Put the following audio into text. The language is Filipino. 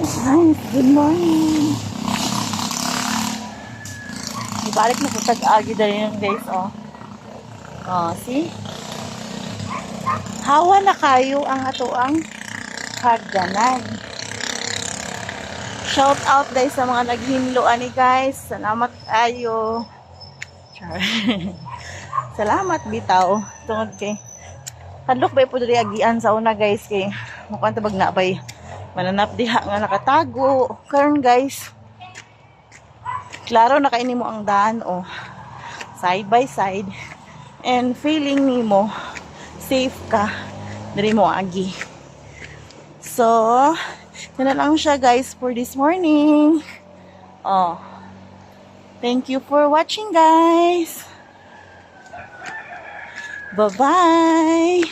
Guys, good morning. Ibalik na po tag-agi dahil yun guys, oh. Oh, see? Hawa na kayo ang atoang kaganan. Shout out guys sa mga naghinloan ni guys. Salamat kayo. Char. Salamat bitaw. Tungod kay hadlok ba po diri agian sa una guys kay mukhang tabag na bay mananap diha nga nakatago. Karon guys, klaro nakaini mo ang daan oh. Side by side and feeling nimo safe ka diri mo agi. So, yun na lang siya guys for this morning. Oh. Thank you for watching guys. Bye-bye.